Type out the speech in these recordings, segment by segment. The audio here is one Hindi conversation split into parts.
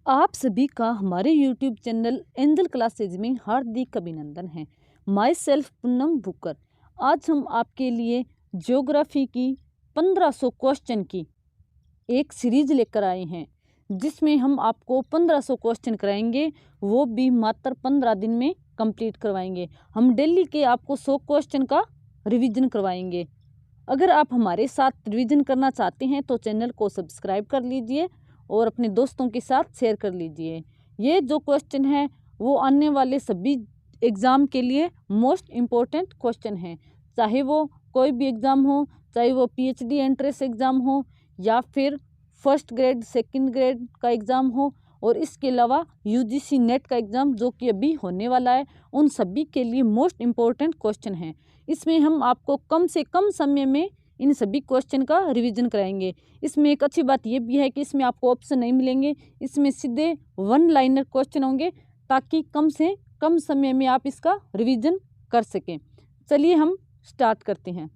आप सभी का हमारे YouTube चैनल एंजल क्लासेज में हार्दिक अभिनंदन है। Myself Poonam Bhukkar. आज हम आपके लिए ज्योग्राफी की 1500 क्वेश्चन की एक सीरीज लेकर आए हैं, जिसमें हम आपको 1500 क्वेश्चन कराएंगे, वो भी मात्र 15 दिन में कंप्लीट करवाएंगे। हम डेली के आपको 100 क्वेश्चन का रिवीजन करवाएंगे। अगर आप हमारे साथ रिवीजन करना चाहते हैं तो चैनल को सब्सक्राइब कर लीजिए और अपने दोस्तों के साथ शेयर कर लीजिए। ये जो क्वेश्चन है वो आने वाले सभी एग्ज़ाम के लिए मोस्ट इम्पोर्टेंट क्वेश्चन हैं, चाहे वो कोई भी एग्ज़ाम हो, चाहे वो PhD एंट्रेंस एग्ज़ाम हो या फिर फर्स्ट ग्रेड सेकंड ग्रेड का एग्ज़ाम हो, और इसके अलावा UGC नेट का एग्ज़ाम जो कि अभी होने वाला है, उन सभी के लिए मोस्ट इम्पोर्टेंट क्वेश्चन हैं। इसमें हम आपको कम से कम समय में इन सभी क्वेश्चन का रिवीजन कराएंगे। इसमें एक अच्छी बात यह भी है कि इसमें आपको ऑप्शन नहीं मिलेंगे, इसमें सीधे वन लाइनर क्वेश्चन होंगे, ताकि कम से कम समय में आप इसका रिवीजन कर सकें। चलिए हम स्टार्ट करते हैं।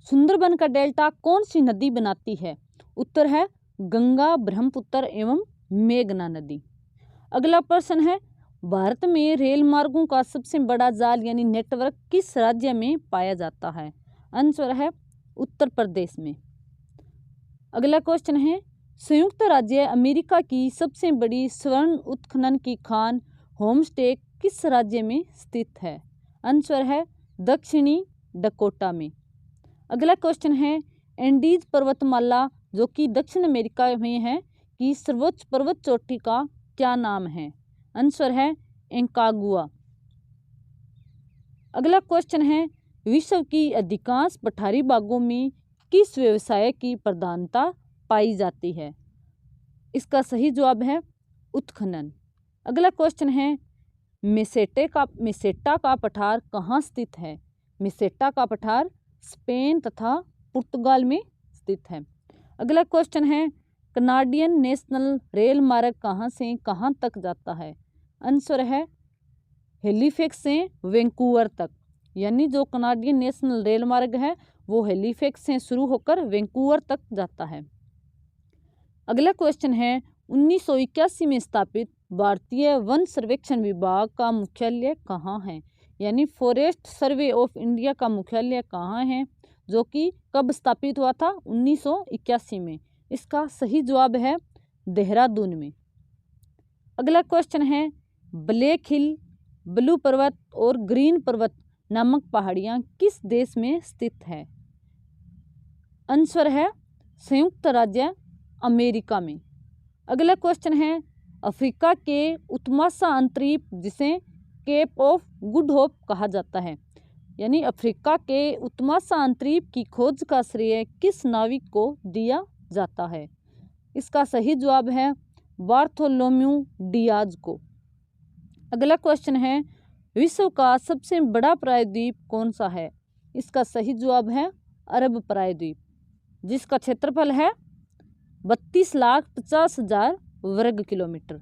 सुंदरबन का डेल्टा कौन सी नदी बनाती है? उत्तर है गंगा, ब्रह्मपुत्र एवं मेघना नदी। अगला प्रश्न है, भारत में रेल मार्गों का सबसे बड़ा जाल यानी नेटवर्क किस राज्य में पाया जाता है? आंसर है उत्तर प्रदेश में। अगला क्वेश्चन है, संयुक्त राज्य अमेरिका की सबसे बड़ी स्वर्ण उत्खनन की खान होमस्टे किस राज्य में स्थित है? आंसर है दक्षिणी डकोटा में। अगला क्वेश्चन है, एंडीज पर्वतमाला जो कि दक्षिण अमेरिका में है कि सर्वोच्च पर्वत चोटी का क्या नाम है? आंसर है एंकागुआ। अगला क्वेश्चन है, विश्व की अधिकांश पठारी बागों में किस व्यवसाय की प्रधानता पाई जाती है? इसका सही जवाब है उत्खनन। अगला क्वेश्चन है, मेसेटा का पठार कहाँ स्थित है? मेसेटा का पठार स्पेन तथा पुर्तगाल में स्थित है। अगला क्वेश्चन है, कनाडियन नेशनल रेल मार्ग कहाँ से कहाँ तक जाता है? आंसर है हेलीफैक्स से वैंकूवर तक, यानी जो कनाडियन नेशनल रेल मार्ग है वो हेलीफैक्स से शुरू होकर वैंकूवर तक जाता है। अगला क्वेश्चन है, 1981 में स्थापित भारतीय वन सर्वेक्षण विभाग का मुख्यालय कहाँ है? यानी फॉरेस्ट सर्वे ऑफ इंडिया का मुख्यालय कहाँ है, जो कि कब स्थापित हुआ था? 1981 में। इसका सही जवाब है देहरादून में। अगला क्वेश्चन है, ब्लैक हिल, ब्लू पर्वत और ग्रीन पर्वत नामक पहाड़ियाँ किस देश में स्थित है? आंसर है संयुक्त राज्य अमेरिका में। अगला क्वेश्चन है, अफ्रीका के उत्तमासा अंतरीप जिसे केप ऑफ गुड होप कहा जाता है, यानी अफ्रीका के उत्तमासा अंतरीप की खोज का श्रेय किस नाविक को दिया जाता है? इसका सही जवाब है बार्थोलोम्यू डियाज को। अगला क्वेश्चन है, विश्व का सबसे बड़ा प्रायद्वीप कौन सा है? इसका सही जवाब है अरब प्रायद्वीप, जिसका क्षेत्रफल है 32,50,000 वर्ग किलोमीटर।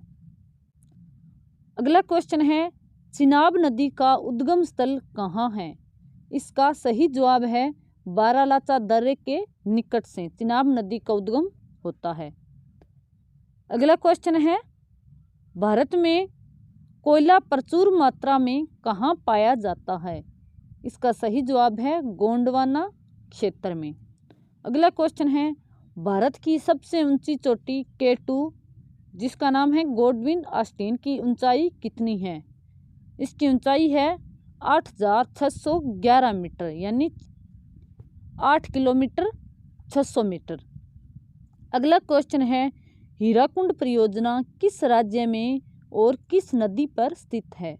अगला क्वेश्चन है, चिनाब नदी का उद्गम स्थल कहाँ है? इसका सही जवाब है बारालाचा दर्रे के निकट से चिनाब नदी का उद्गम होता है। अगला क्वेश्चन है, भारत में कोयला प्रचुर मात्रा में कहाँ पाया जाता है? इसका सही जवाब है गोंडवाना क्षेत्र में। अगला क्वेश्चन है, भारत की सबसे ऊंची चोटी K2 जिसका नाम है गॉडविन ऑस्टिन की ऊंचाई कितनी है? इसकी ऊंचाई है 8,611 मीटर, यानी 8 किलोमीटर 600 मीटर। अगला क्वेश्चन है, हीराकुंड परियोजना किस राज्य में और किस नदी पर स्थित है?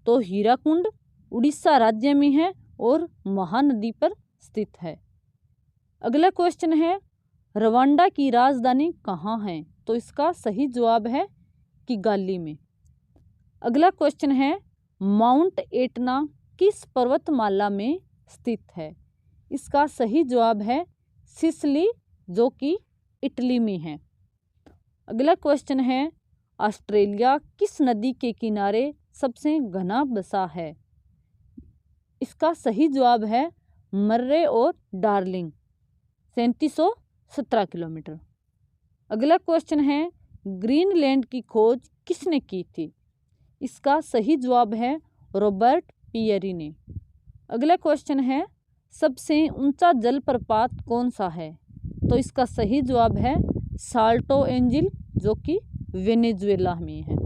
तो हीराकुंड उड़ीसा राज्य में है और महानदी पर स्थित है। अगला क्वेश्चन है, रवांडा की राजधानी कहाँ है? तो इसका सही जवाब है किगाली में। अगला क्वेश्चन है, माउंट एटना किस पर्वतमाला में स्थित है? इसका सही जवाब है सिसिली, जो कि इटली में है। अगला क्वेश्चन है, ऑस्ट्रेलिया किस नदी के किनारे सबसे घना बसा है? इसका सही जवाब है मर्रे और डार्लिंग 3717 किलोमीटर। अगला क्वेश्चन है ग्रीनलैंड की खोज किसने की थी? इसका सही जवाब है रॉबर्ट पियरी ने। अगला क्वेश्चन है सबसे ऊंचा जलप्रपात कौन सा है? तो इसका सही जवाब है साल्टो एंजिल जो कि वेनेजुएला में है।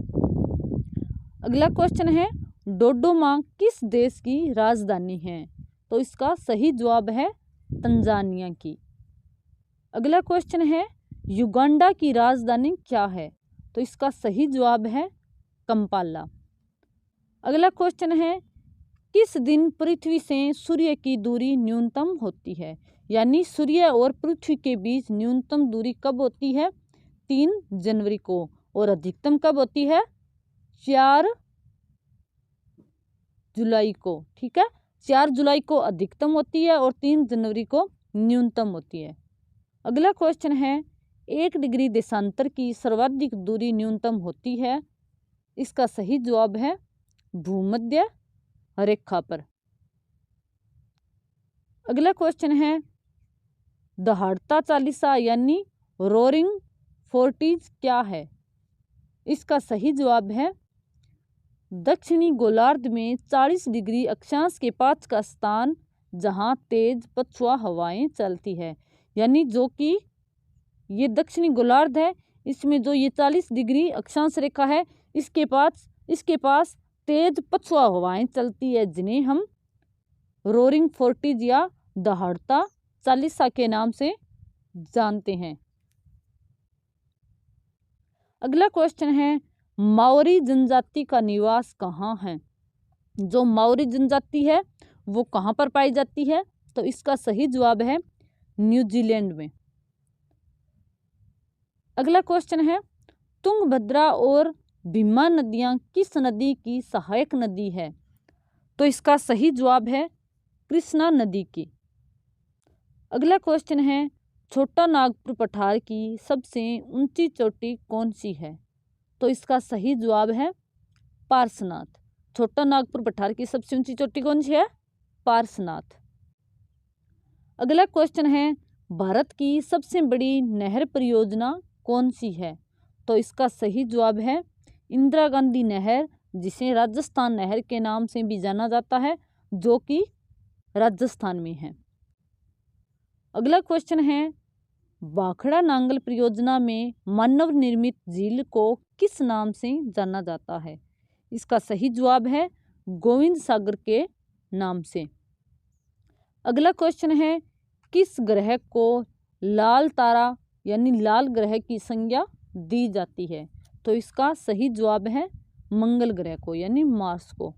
अगला क्वेश्चन है डोडोमा किस देश की राजधानी है? तो इसका सही जवाब है तंजानिया की। अगला क्वेश्चन है युगांडा की राजधानी क्या है? तो इसका सही जवाब है कंपाला। अगला क्वेश्चन है किस दिन पृथ्वी से सूर्य की दूरी न्यूनतम होती है? यानी सूर्य और पृथ्वी के बीच न्यूनतम दूरी कब होती है? 3 जनवरी को। और अधिकतम कब होती है? 4 जुलाई को। ठीक है, 4 जुलाई को अधिकतम होती है और 3 जनवरी को न्यूनतम होती है। अगला क्वेश्चन है 1 डिग्री देशांतर की सर्वाधिक दूरी न्यूनतम होती है? इसका सही जवाब है भूमध्य रेखा पर। अगला क्वेश्चन है दहाड़ता चालीसा यानी रोरिंग फोर्टीज क्या है? इसका सही जवाब है दक्षिणी गोलार्ध में 40 डिग्री अक्षांश के पास का स्थान जहां तेज पछुआ हवाएं चलती है। यानी जो कि ये दक्षिणी गोलार्ध है, इसमें जो ये 40 डिग्री अक्षांश रेखा है इसके पास तेज पछुआ हवाएं चलती है, जिन्हें हम रोरिंग फोर्टीज या दहाड़ता चालीसा के नाम से जानते हैं। अगला क्वेश्चन है माओरी जनजाति का निवास कहाँ है? जो माओरी जनजाति है वो कहाँ पर पाई जाती है? तो इसका सही जवाब है न्यूजीलैंड में। अगला क्वेश्चन है तुंगभद्रा और भीमा नदियाँ किस नदी की सहायक नदी है? तो इसका सही जवाब है कृष्णा नदी की। अगला क्वेश्चन है छोटा नागपुर पठार की सबसे ऊंची चोटी कौन सी है? तो इसका सही जवाब है पार्श्वनाथ। छोटा नागपुर पठार की सबसे ऊंची चोटी कौन सी है? पार्श्वनाथ। अगला क्वेश्चन है भारत की सबसे बड़ी नहर परियोजना कौन सी है? तो इसका सही जवाब है इंदिरा गांधी नहर, जिसे राजस्थान नहर के नाम से भी जाना जाता है, जो कि राजस्थान में है। अगला क्वेश्चन है भाखड़ा नांगल परियोजना में मानव निर्मित झील को किस नाम से जाना जाता है? इसका सही जवाब है गोविंद सागर के नाम से। अगला क्वेश्चन है किस ग्रह को लाल तारा यानी लाल ग्रह की संज्ञा दी जाती है? तो इसका सही जवाब है मंगल ग्रह को यानी मार्स को।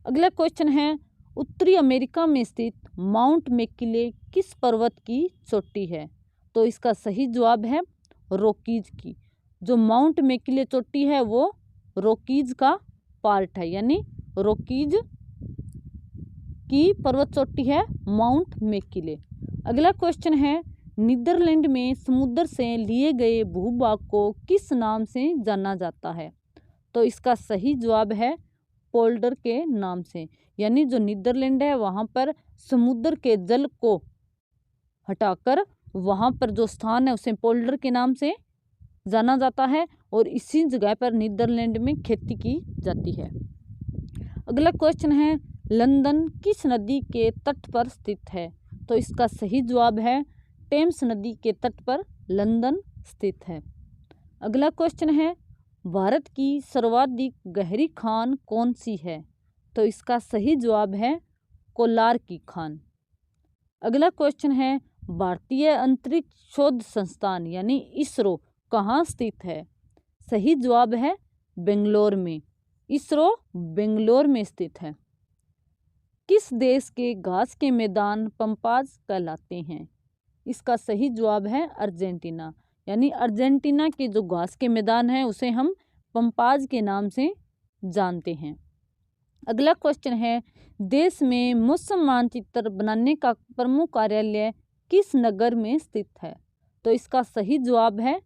अगला क्वेश्चन है उत्तरी अमेरिका में स्थित माउंट मैकिले किस पर्वत की चोटी है? तो इसका सही जवाब है रॉकीज की। जो माउंट मैकिले चोटी है वो रॉकीज का पार्ट है, यानी रॉकीज की पर्वत चोटी है माउंट मैकिले। अगला क्वेश्चन है नीदरलैंड में समुद्र से लिए गए भूभाग को किस नाम से जाना जाता है? तो इसका सही जवाब है पोल्डर के नाम से। यानी जो नीदरलैंड है वहाँ पर समुद्र के जल को हटाकर वहाँ पर जो स्थान है उसे पोल्डर के नाम से जाना जाता है और इसी जगह पर नीदरलैंड में खेती की जाती है। अगला क्वेश्चन है लंदन किस नदी के तट पर स्थित है? तो इसका सही जवाब है टेम्स नदी के तट पर लंदन स्थित है। अगला क्वेश्चन है भारत की सर्वाधिक गहरी खान कौन सी है? तो इसका सही जवाब है कोलार की खान। अगला क्वेश्चन है भारतीय अंतरिक्ष शोध संस्थान यानी इसरो कहाँ स्थित है? सही जवाब है बेंगलोर में। इसरो बेंगलोर में स्थित है। किस देश के घास के मैदान पंपाज कहलाते हैं? इसका सही जवाब है अर्जेंटीना। यानी अर्जेंटीना के जो घास के मैदान हैं उसे हम पंपाज के नाम से जानते हैं। अगला क्वेश्चन है देश में मौसम मानचित्र बनाने का प्रमुख कार्यालय किस नगर में स्थित है? तो इसका सही जवाब है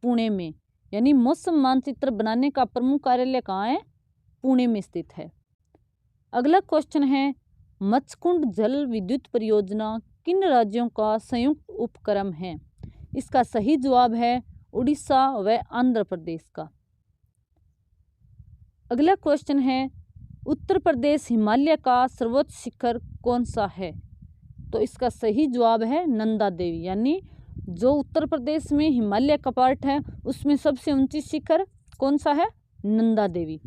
पुणे में। यानी मौसम मानचित्र बनाने का प्रमुख कार्यालय कहाँ है? पुणे में स्थित है। अगला क्वेश्चन है मचकुंड जल विद्युत परियोजना किन राज्यों का संयुक्त उपक्रम है? इसका सही जवाब है उड़ीसा व आंध्र प्रदेश का। अगला क्वेश्चन है, उत्तर प्रदेश हिमालय का सर्वोच्च शिखर कौन सा है? तो इसका सही जवाब है नंदा देवी, यानी जो उत्तर प्रदेश में हिमालय का पार्ट है उसमें सबसे ऊंची शिखर कौन सा है? नंदा देवी।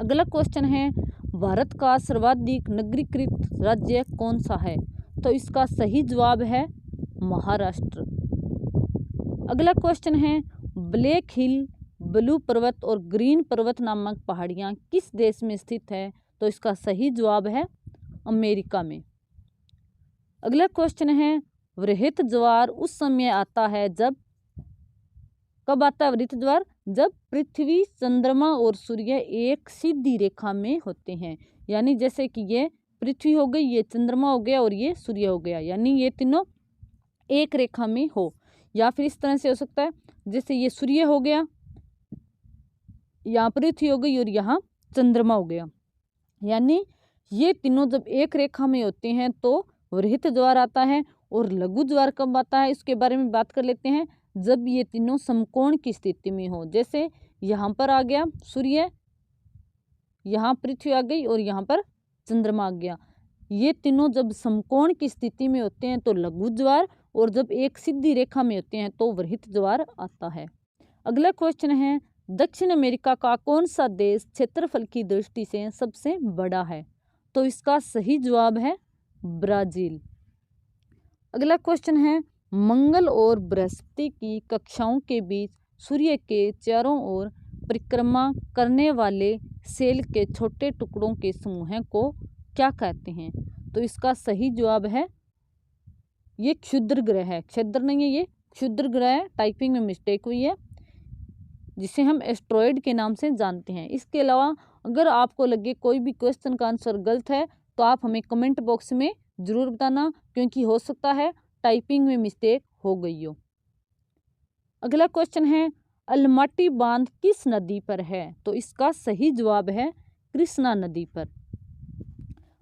अगला क्वेश्चन है, भारत का सर्वाधिक नगरीकृत राज्य कौन सा है? तो इसका सही जवाब है महाराष्ट्र। अगला क्वेश्चन है, ब्लैक हिल, ब्लू पर्वत और ग्रीन पर्वत नामक पहाड़ियाँ किस देश में स्थित है? तो इसका सही जवाब है अमेरिका में। अगला क्वेश्चन है, वृहत ज्वार उस समय आता है जब, कब आता है वृहत ज्वार? जब पृथ्वी, चंद्रमा और सूर्य एक सीधी रेखा में होते हैं, यानी जैसे कि ये पृथ्वी हो गई, ये चंद्रमा हो गया और ये सूर्य हो गया, यानी ये तीनों एक रेखा में हो। या फिर इस तरह से हो सकता है, जैसे ये सूर्य हो गया, यहाँ पृथ्वी हो गई और यहाँ चंद्रमा हो गया, यानी ये तीनों जब एक रेखा में होते हैं तो वृहत ज्वार आता है। और लघु ज्वार कब आता है इसके बारे में बात कर लेते हैं, जब ये तीनों समकोण की स्थिति में हो। जैसे यहाँ पर आ गया सूर्य, यहाँ पृथ्वी आ गई और यहाँ पर चंद्रमा आ गया, ये तीनों जब समकोण की स्थिति में होते हैं तो लघु ज्वार, और जब एक सीधी रेखा में होते हैं तो वृहत ज्वार आता है। अगला क्वेश्चन है, दक्षिण अमेरिका का कौन सा देश क्षेत्रफल की दृष्टि से सबसे बड़ा है? तो इसका सही जवाब है ब्राजील। अगला क्वेश्चन है, मंगल और बृहस्पति की कक्षाओं के बीच सूर्य के चारों ओर परिक्रमा करने वाले सेल के छोटे टुकड़ों के समूह को क्या कहते हैं? तो इसका सही जवाब है, ये क्षुद्र ग्रह है, क्षेत्र नहीं है, ये क्षुद्र ग्रह है, टाइपिंग में मिस्टेक हुई है, जिसे हम एस्ट्रॉयड के नाम से जानते हैं। इसके अलावा अगर आपको लगे कोई भी क्वेश्चन का आंसर गलत है तो आप हमें कमेंट बॉक्स में ज़रूर बताना, क्योंकि हो सकता है टाइपिंग में मिस्टेक हो गई हो। अगला क्वेश्चन है, अलमाटी बांध किस नदी पर है? तो इसका सही जवाब है कृष्णा नदी पर।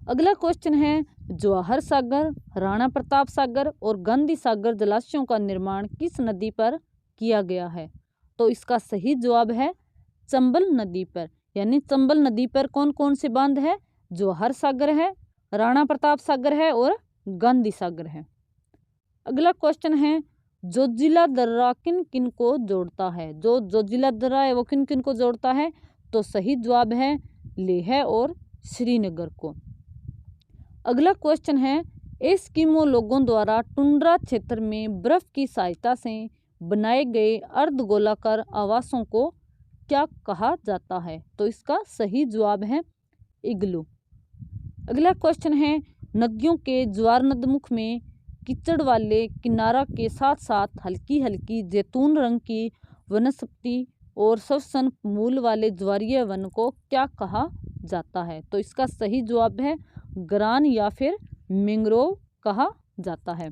अगला क्वेश्चन है, जवाहर सागर, राणा प्रताप सागर और गांधी सागर जलाशयों का निर्माण किस नदी पर किया गया है? तो इसका सही जवाब है चंबल नदी पर, यानी चंबल नदी पर कौन कौन से बांध है? जवाहर सागर है, राणा प्रताप सागर है और गांधी सागर है। अगला क्वेश्चन है, जोजिला दर्रा किन किन को जोड़ता है? जो जोजिला दर्रा है वो किन किन को जोड़ता है? तो सही जवाब है लेह और श्रीनगर को। अगला क्वेश्चन है, एस्किमो लोगों द्वारा टुंड्रा क्षेत्र में बर्फ की सहायता से बनाए गए अर्धगोलाकार आवासों को क्या कहा जाता है? तो इसका सही जवाब है इग्लू। अगला क्वेश्चन है, नदियों के ज्वार नदमुख में कीचड़ वाले किनारा के साथ साथ हल्की हल्की जैतून रंग की वनस्पति और सस्तन मूल वाले ज्वारीय वन को क्या कहा जाता है? तो इसका सही जवाब है ग्रान या फिर मैंग्रोव कहा जाता है।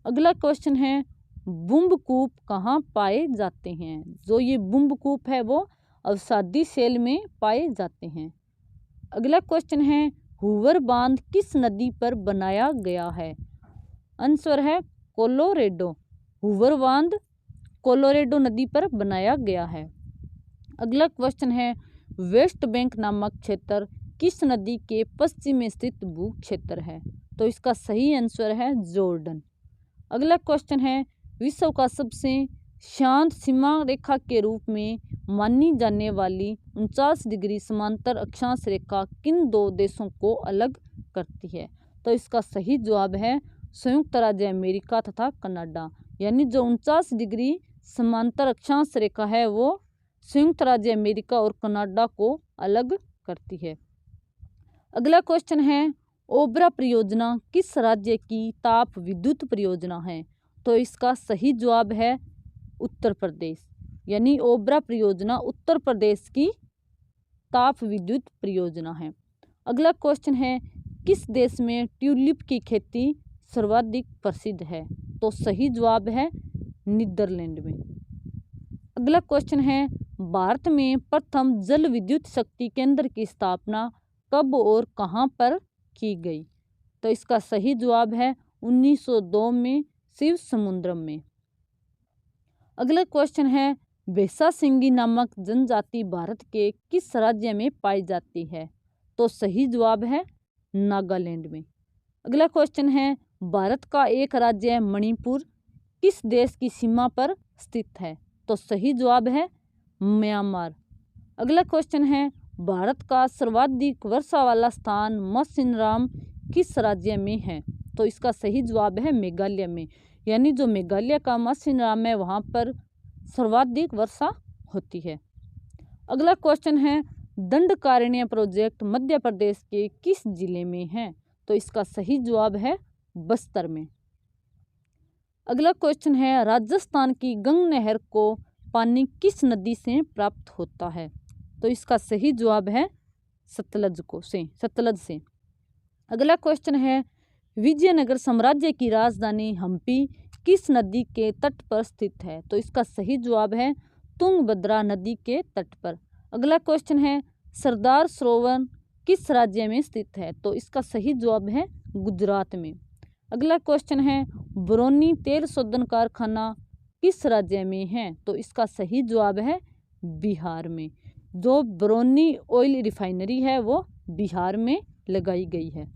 अगला क्वेश्चन है, बुम्बकूप कहाँ पाए जाते हैं? जो ये बुम्बकूप है वो अवसादी सेल में पाए जाते हैं। अगला क्वेश्चन है, हूवर बांध किस नदी पर बनाया गया है? आंसर है कोलोरेडो। हूवर बांध कोलोरेडो नदी पर बनाया गया है। अगला क्वेश्चन है, वेस्ट बैंक नामक क्षेत्र किस नदी के पश्चिम में स्थित भू क्षेत्र है? तो इसका सही आंसर है जॉर्डन। अगला क्वेश्चन है, विश्व का सबसे शांत सीमा रेखा के रूप में मानी जाने वाली 49 डिग्री समांतर अक्षांश रेखा किन दो देशों को अलग करती है? तो इसका सही जवाब है संयुक्त राज्य अमेरिका तथा कनाडा, यानी जो 49 डिग्री समांतर अक्षांश रेखा है वो संयुक्त राज्य अमेरिका और कनाडा को अलग करती है। अगला क्वेश्चन है, ओबरा परियोजना किस राज्य की ताप विद्युत परियोजना है? तो इसका सही जवाब है उत्तर प्रदेश, यानी ओबरा परियोजना उत्तर प्रदेश की ताप विद्युत परियोजना है। अगला क्वेश्चन है, किस देश में ट्यूलिप की खेती सर्वाधिक प्रसिद्ध है? तो सही जवाब है नीदरलैंड में। अगला क्वेश्चन है, भारत में प्रथम जल विद्युत शक्ति केंद्र की स्थापना कब और कहां पर की गई? तो इसका सही जवाब है 1902 में शिव समुद्रम में। अगला क्वेश्चन है, भेसा सिंगी नामक जनजाति भारत के किस राज्य में पाई जाती है? तो सही जवाब है नागालैंड में। अगला क्वेश्चन है, भारत का एक राज्य मणिपुर किस देश की सीमा पर स्थित है? तो सही जवाब है म्यांमार। अगला क्वेश्चन है, भारत का सर्वाधिक वर्षा वाला स्थान मौसिनराम किस राज्य में है? तो इसका सही जवाब है मेघालय में, यानी जो मेघालय का मौसिनराम है वहाँ पर सर्वाधिक वर्षा होती है। अगला क्वेश्चन है, दंडकारण्य प्रोजेक्ट मध्य प्रदेश के किस जिले में है? तो इसका सही जवाब है बस्तर में। अगला क्वेश्चन है, राजस्थान की गंग नहर को पानी किस नदी से प्राप्त होता है? तो इसका सही जवाब है सतलज से। अगला क्वेश्चन है, विजयनगर साम्राज्य की राजधानी हम्पी किस नदी के तट पर स्थित है? तो इसका सही जवाब है तुंगभद्रा नदी के तट पर। अगला क्वेश्चन है, सरदार सरोवर किस राज्य में स्थित है? तो इसका सही जवाब है गुजरात में। अगला क्वेश्चन है, बरौनी तेल शोधन कारखाना किस राज्य में है? तो इसका सही जवाब है बिहार में। जो बरौनी ऑयल रिफाइनरी है वो बिहार में लगाई गई है।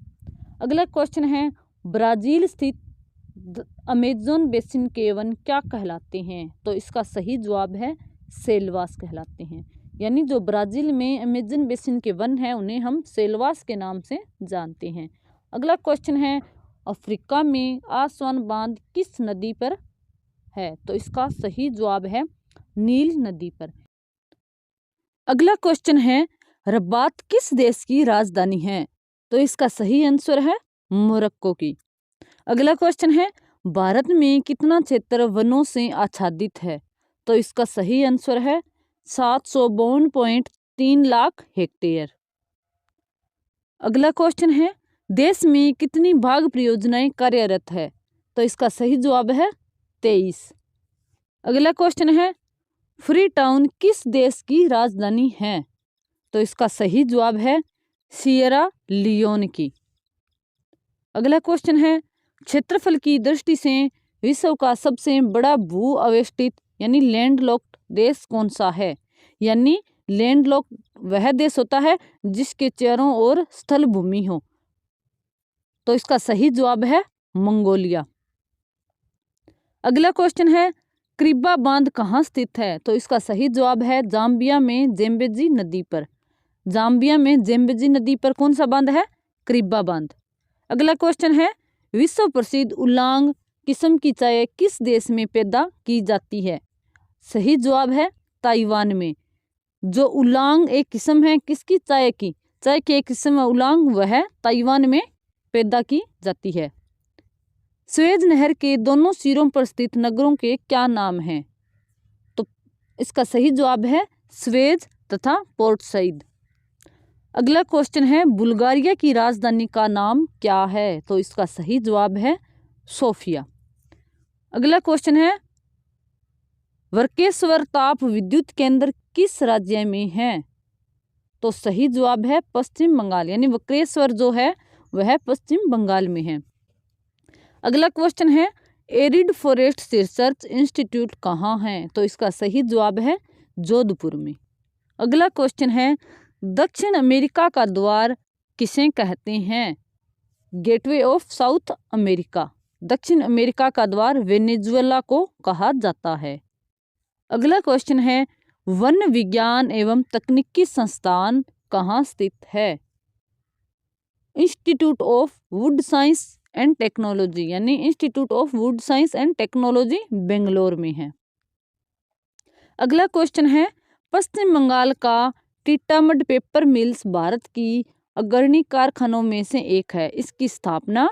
अगला क्वेश्चन है, ब्राज़ील स्थित अमेज़न बेसिन के वन क्या कहलाते हैं? तो इसका सही जवाब है सेल्वास कहलाते हैं, यानी जो ब्राज़ील में अमेज़न बेसिन के वन हैं उन्हें हम सेल्वास के नाम से जानते हैं। अगला क्वेश्चन है, अफ्रीका में आसवान बांध किस नदी पर है? तो इसका सही जवाब है नील नदी पर। अगला क्वेश्चन है, रबात किस देश की राजधानी है? तो इसका सही आंसर है मोरक्को की। अगला क्वेश्चन है, भारत में कितना क्षेत्र वनों से आच्छादित है? तो इसका सही आंसर है 752.3 लाख हेक्टेयर। अगला क्वेश्चन है, देश में कितनी भाग परियोजनाएं कार्यरत है? तो इसका सही जवाब है 23। अगला क्वेश्चन है, फ्री टाउन किस देश की राजधानी है? तो इसका सही जवाब है सिएरा लियोन की। अगला क्वेश्चन है, क्षेत्रफल की दृष्टि से विश्व का सबसे बड़ा भू अवेष्टित यानी लैंडलॉक्ड देश कौन सा है? यानी लैंडलॉक्ड वह देश होता है जिसके चारों ओर स्थल भूमि हो। तो इसका सही जवाब है मंगोलिया। अगला क्वेश्चन है, क्रिब्बा बांध कहाँ स्थित है? तो इसका सही जवाब है जाम्बिया में जेम्बेजी नदी पर। जाम्बिया में जेम्बेजी नदी पर कौन सा बांध है? क्रिब्बा बांध। अगला क्वेश्चन है, विश्व प्रसिद्ध उलांग किस्म की चाय किस देश में पैदा की जाती है? सही जवाब है ताइवान में। जो उलांग एक किस्म है किसकी? चाय की। चाय की एक किस्म है उलांग, वह ताइवान में पैदा की जाती है। स्वेज नहर के दोनों सिरों पर स्थित नगरों के क्या नाम हैं? तो इसका सही जवाब है स्वेज तथा पोर्ट सईद। अगला क्वेश्चन है, बुल्गारिया की राजधानी का नाम क्या है? तो इसका सही जवाब है सोफिया। अगला क्वेश्चन है, वर्केश्वर ताप विद्युत केंद्र किस राज्य में है? तो सही जवाब है पश्चिम बंगाल, यानी वक्रेश्वर जो है वह पश्चिम बंगाल में है। अगला क्वेश्चन है, एरिड फॉरेस्ट रिसर्च इंस्टीट्यूट कहाँ है? तो इसका सही जवाब है जोधपुर में। अगला क्वेश्चन है, दक्षिण अमेरिका का द्वार किसे कहते हैं? Gateway of south America. दक्षिण अमेरिका का द्वार वेनेजुएला को कहा जाता है। अगला क्वेश्चन है, वन विज्ञान एवं तकनीकी संस्थान कहाँ स्थित है? Institute of wood science and technology, यानी institute of wood science and technology Bangalore में है। अगला क्वेश्चन है, पश्चिम बंगाल का टीटामड पेपर मिल्स भारत की अग्रणी कारखानों में से एक है। इसकी स्थापना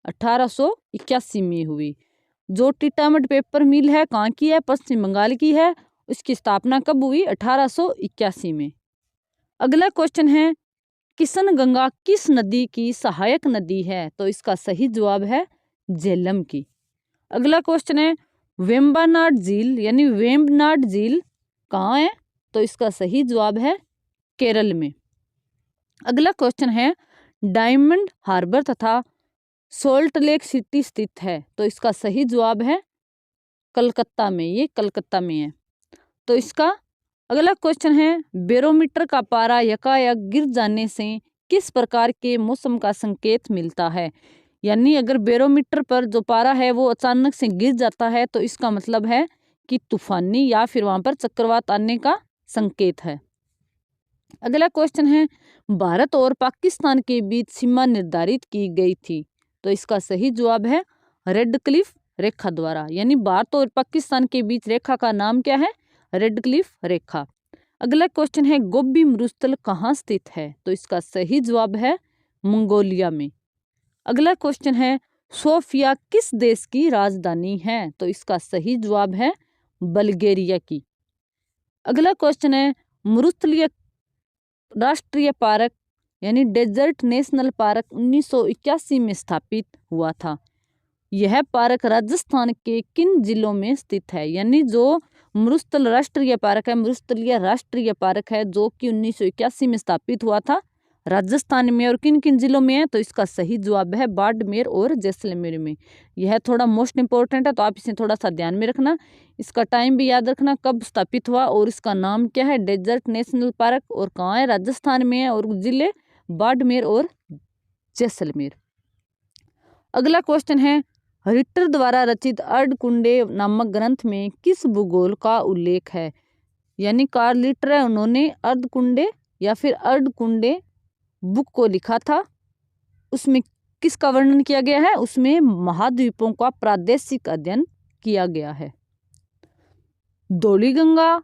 1881 में हुई। जो टीटामड पेपर मिल है कहाँ की है? पश्चिम बंगाल की है। इसकी स्थापना कब हुई? 1881 में। अगला क्वेश्चन है, किशनगंगा किस नदी की सहायक नदी है? तो इसका सही जवाब है झेलम की। अगला क्वेश्चन है, वेम्बनाड झील यानी वेम्बनाड झील कहाँ है? तो इसका सही जवाब है केरल में। अगला क्वेश्चन है, डायमंड हार्बर तथा सॉल्ट लेक सिटी स्थित है? तो इसका सही जवाब है कलकत्ता में, ये कलकत्ता में है। तो इसका अगला क्वेश्चन है, बैरोमीटर का पारा यकायक गिर जाने से किस प्रकार के मौसम का संकेत मिलता है? यानी अगर बैरोमीटर पर जो पारा है वो अचानक से गिर जाता है तो इसका मतलब है कि तूफानी या फिर वहां पर चक्रवात आने का संकेत है। अगला क्वेश्चन है, भारत और पाकिस्तान के बीच सीमा निर्धारित की गई थी? तो इसका सही जवाब है रेड क्लिफ रेखा द्वारा। यानी भारत और पाकिस्तान के बीच रेखा का नाम क्या है? रेड क्लिफ रेखा। अगला क्वेश्चन है, गोबी मरुस्थल कहाँ स्थित है? तो इसका सही जवाब है मंगोलिया में। अगला क्वेश्चन है, सोफिया किस देश की राजधानी है? तो इसका सही जवाब है बल्गेरिया की। अगला क्वेश्चन है, मरुस्थलीय राष्ट्रीय पार्क यानी डेजर्ट नेशनल पार्क 1981 में स्थापित हुआ था। यह पार्क राजस्थान के किन जिलों में स्थित है? यानी जो मरुस्थल राष्ट्रीय पार्क है, मरुस्थलीय राष्ट्रीय पार्क है जो कि 1981 में स्थापित हुआ था राजस्थान में, और किन किन जिलों में है? तो इसका सही जवाब है बाड़मेर और जैसलमेर में। यह थोड़ा मोस्ट इंपॉर्टेंट है तो आप इसे थोड़ा सा ध्यान में रखना। इसका टाइम भी याद रखना कब स्थापित हुआ और इसका नाम क्या है, डेजर्ट नेशनल पार्क, और कहाँ है, राजस्थान में है, और जिले बाड़मेर और जैसलमेर। अगला क्वेश्चन है, रिटर द्वारा रचित अर्धकुंडे नामक ग्रंथ में किस भूगोल का उल्लेख है? यानी कार्ल रिटर है, उन्होंने अर्धकुंडे या फिर अर्धकुंडे बुक को लिखा था। उसमें किसका वर्णन किया गया है? उसमें महाद्वीपों का प्रादेशिक अध्ययन किया गया है। धौलीगंगा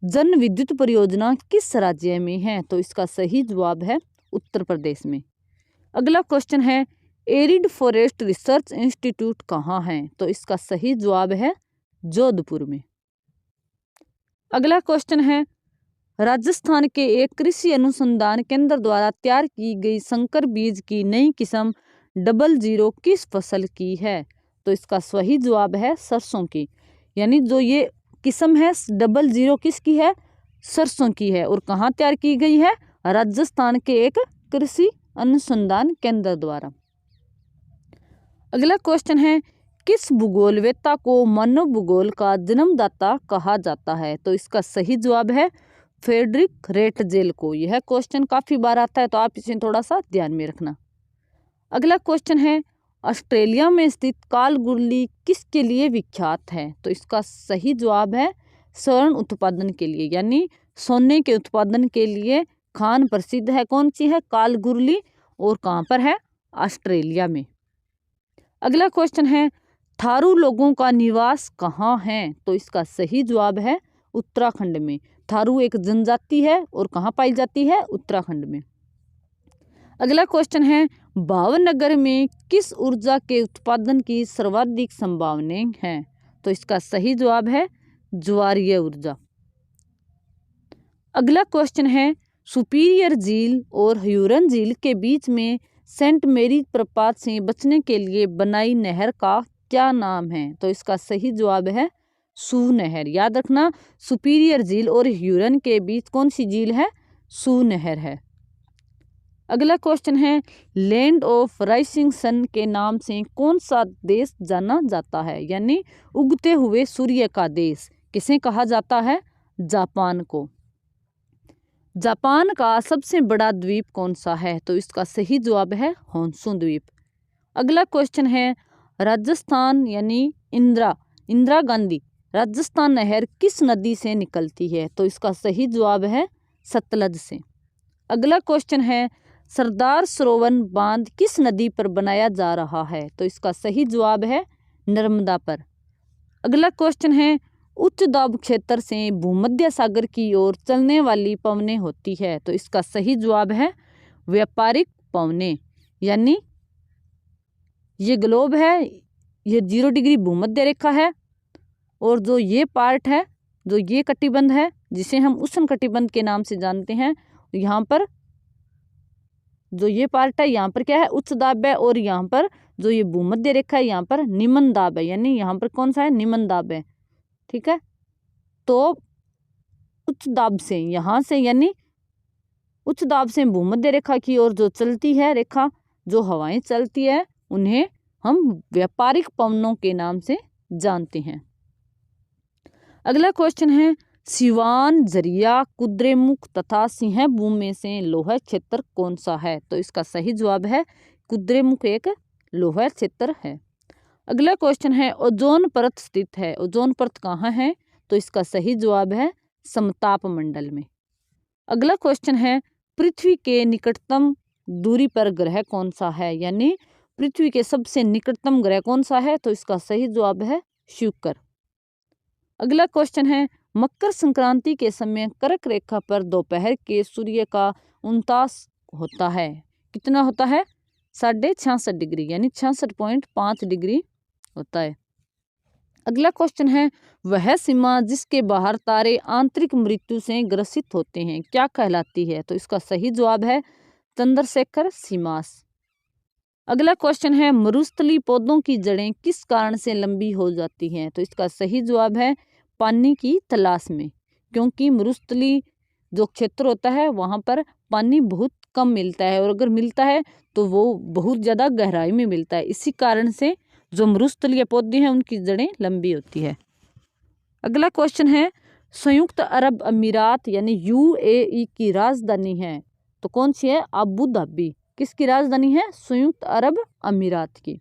जन विद्युत परियोजना किस राज्य में है? तो इसका सही जवाब है उत्तर प्रदेश में। अगला क्वेश्चन है, एरिड फॉरेस्ट रिसर्च इंस्टीट्यूट कहाँ है? तो इसका सही जवाब है जोधपुर में। अगला क्वेश्चन है, राजस्थान के एक कृषि अनुसंधान केंद्र द्वारा तैयार की गई संकर बीज की नई किस्म 00 किस फसल की है? तो इसका सही जवाब है सरसों की। यानी जो ये किस्म है 00 किसकी है? सरसों की है। और कहाँ तैयार की गई है? राजस्थान के एक कृषि अनुसंधान केंद्र द्वारा। अगला क्वेश्चन है, किस भूगोलवेत्ता को मानव भूगोल का जन्मदाता कहा जाता है? तो इसका सही जवाब है फ्रेडरिक रेटजेल को। यह क्वेश्चन काफी बार आता है तो आप इसे थोड़ा सा ध्यान में रखना। अगला क्वेश्चन है, ऑस्ट्रेलिया में स्थित कालगुरली किसके लिए विख्यात है? तो इसका सही जवाब है स्वर्ण उत्पादन के लिए, यानी सोने के उत्पादन के लिए खान प्रसिद्ध है। कौन सी है? कालगुरली। और कहाँ पर है? ऑस्ट्रेलिया में। अगला क्वेश्चन है, थारू लोगों का निवास कहाँ है? तो इसका सही जवाब है उत्तराखंड में। थारू एक जनजाति है और कहाँ पाई जाती है? उत्तराखंड में। अगला क्वेश्चन है, भावनगर में किस ऊर्जा के उत्पादन की सर्वाधिक संभावनाएं हैं? तो इसका सही जवाब है ज्वारीय ऊर्जा। अगला क्वेश्चन है, सुपीरियर झील और ह्यूरन झील के बीच में सेंट मेरी प्रपात से बचने के लिए बनाई नहर का क्या नाम है? तो इसका सही जवाब है सू नहर। याद रखना, सुपीरियर झील और ह्यूरन के बीच कौन सी झील है? सू नहर है। अगला क्वेश्चन है, लैंड ऑफ राइजिंग सन के नाम से कौन सा देश जाना जाता है? यानी उगते हुए सूर्य का देश किसे कहा जाता है? जापान को। जापान का सबसे बड़ा द्वीप कौन सा है? तो इसका सही जवाब है होन्शु द्वीप। अगला क्वेश्चन है, राजस्थान यानी इंदिरा गांधी राजस्थान नहर किस नदी से निकलती है? तो इसका सही जवाब है सतलज से। अगला क्वेश्चन है, सरदार सरोवर बांध किस नदी पर बनाया जा रहा है? तो इसका सही जवाब है नर्मदा पर। अगला क्वेश्चन है, उच्च दाब क्षेत्र से भूमध्य सागर की ओर चलने वाली पवनें होती है? तो इसका सही जवाब है व्यापारिक पवनें। यानी ये ग्लोब है, ये 0 डिग्री भूमध्य रेखा है, और जो ये पार्ट है, जो ये कटिबंध है जिसे हम उष्ण कटिबंध के नाम से जानते हैं, यहाँ पर जो ये पार्ट है यहाँ पर क्या है? उच्च दाब है, और यहाँ पर जो ये भूमध्य रेखा है यहाँ पर निम्न दाब है। यानी यहाँ पर कौन सा है? निम्न दाब है। ठीक है, तो उच्च दाब से यहाँ से यानी उच्च दाब से भूमध्य रेखा की ओर जो चलती है रेखा, जो हवाएं चलती है, उन्हें हम व्यापारिक पवनों के नाम से जानते हैं। अगला क्वेश्चन है, सिवान, झरिया, कुद्रेमुख तथा सिंहभूम में से लोह क्षेत्र कौन सा है? तो इसका सही जवाब है कुद्रेमुख एक लोह क्षेत्र है। अगला क्वेश्चन है, ओजोन परत स्थित है। ओजोन परत कहाँ है? तो इसका सही जवाब है समताप मंडल में। अगला क्वेश्चन है, पृथ्वी के निकटतम दूरी पर ग्रह कौन सा है? यानी पृथ्वी के सबसे निकटतम ग्रह कौन सा है? तो इसका सही जवाब है शुक्र। अगला क्वेश्चन है, मकर संक्रांति के समय कर्क रेखा पर दोपहर के सूर्य का उनतास होता है। कितना होता है? 66.5 डिग्री, यानी 66.5 डिग्री होता है। अगला क्वेश्चन है, वह सीमा जिसके बाहर तारे आंतरिक मृत्यु से ग्रसित होते हैं क्या कहलाती है? तो इसका सही जवाब है चंद्रशेखर सीमास। अगला क्वेश्चन है, मरुस्थलीय पौधों की जड़ें किस कारण से लंबी हो जाती हैं? तो इसका सही जवाब है पानी की तलाश में, क्योंकि मरुस्थलीय जो क्षेत्र होता है वहाँ पर पानी बहुत कम मिलता है, और अगर मिलता है तो वो बहुत ज़्यादा गहराई में मिलता है। इसी कारण से जो मरुस्थलीय पौधे हैं उनकी जड़ें लंबी होती है। अगला क्वेश्चन है, संयुक्त अरब अमीरात यानी यूएई की राजधानी है तो कौन सी है? Abu Dhabi. किसकी राजधानी है? संयुक्त अरब अमीरात की।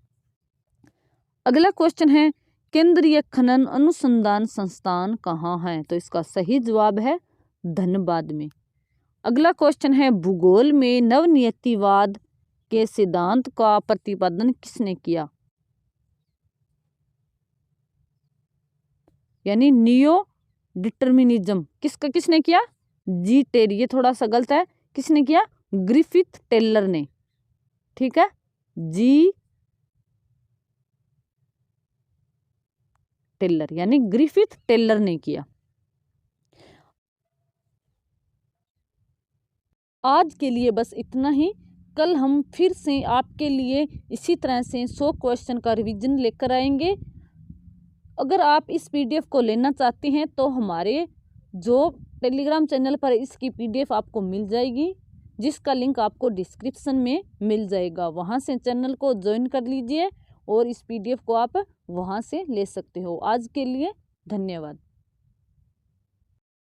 अगला क्वेश्चन है, केंद्रीय खनन अनुसंधान संस्थान कहाँ है? तो इसका सही जवाब है धनबाद में। अगला क्वेश्चन है, भूगोल में नवनियतिवाद के सिद्धांत का प्रतिपादन किसने किया? यानी नियो डिटर्मिनिज्म किसने किया? जी टेरी। ये थोड़ा सा गलत है, किसने किया? ग्रिफिथ टेलर ने। ठीक है, जी टेलर यानी ग्रिफिथ टेलर ने किया। आज के लिए बस इतना ही। कल हम फिर से आपके लिए इसी तरह से 100 क्वेश्चन का रिवीजन लेकर आएंगे। अगर आप इस पीडीएफ को लेना चाहते हैं तो हमारे जो टेलीग्राम चैनल पर इसकी पीडीएफ आपको मिल जाएगी, जिसका लिंक आपको डिस्क्रिप्शन में मिल जाएगा। वहां से चैनल को ज्वाइन कर लीजिए और इस पीडीएफ को आप वहां से ले सकते हो। आज के लिए धन्यवाद।